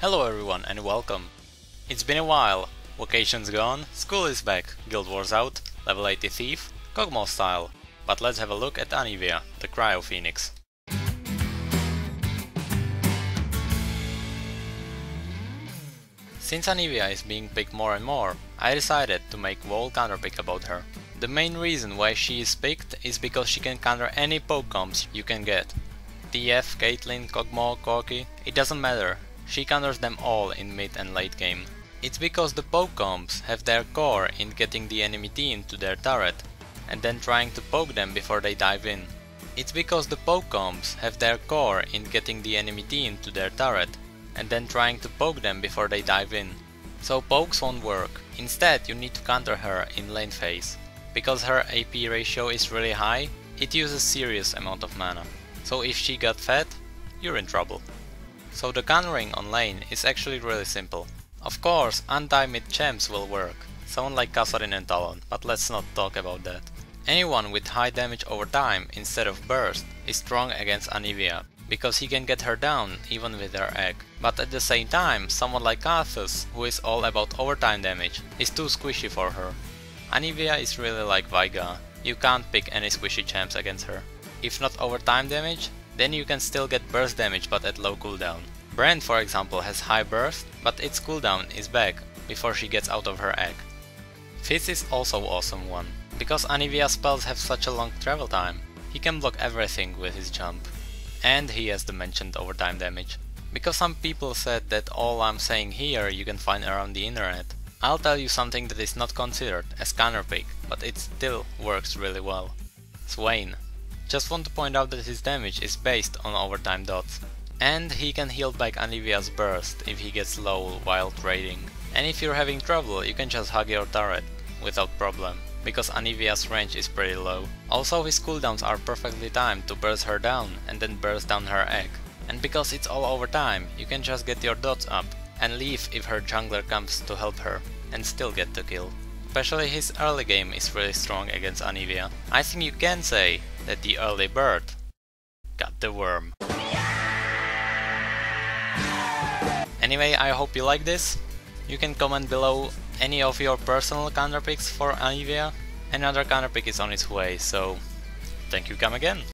Hello everyone and welcome. It's been a while, vacation's gone, school is back, Guild Wars out, level 80 thief, Kog'Maw style. But let's have a look at Anivia, the Cryo Phoenix. Since Anivia is being picked more and more, I decided to make whole counterpick about her. The main reason why she is picked is because she can counter any poke comps you can get. TF, Caitlyn, Kog'Maw, Corki, it doesn't matter, she counters them all in mid and late game. It's because the poke comps have their core in getting the enemy team to their turret and then trying to poke them before they dive in. It's because the poke comps have their core in getting the enemy team to their turret and then trying to poke them before they dive in. So pokes won't work, instead you need to counter her in lane phase. Because her AP ratio is really high, it uses serious amount of mana. So if she got fed, you're in trouble. So the countering on lane is actually really simple. Of course, anti-mid champs will work, someone like Kassadin and Talon, but let's not talk about that. Anyone with high damage over time instead of burst is strong against Anivia, because he can get her down even with her egg. But at the same time, someone like Arthas, who is all about overtime damage, is too squishy for her. Anivia is really like Veigar, you can't pick any squishy champs against her. If not overtime damage, then you can still get burst damage but at low cooldown. Brand for example has high burst, but its cooldown is back before she gets out of her egg. Fizz is also awesome one, because Anivia's spells have such a long travel time. He can block everything with his jump. And he has the mentioned overtime damage. Because some people said that all I'm saying here you can find around the internet, I'll tell you something that is not considered as counterpick, but it still works really well. Swain. Just want to point out that his damage is based on overtime dots. And he can heal back Anivia's burst if he gets low while trading. And if you're having trouble, you can just hug your turret without problem, because Anivia's range is pretty low. Also his cooldowns are perfectly timed to burst her down and then burst down her egg. And because it's all overtime, you can just get your dots up and leave if her jungler comes to help her and still get the kill. Especially his early game is really strong against Anivia. I think you can say that the early bird got the worm. Anyway, I hope you like this. You can comment below any of your personal counterpicks for Anivia. Another counterpick is on its way, so thank you, come again.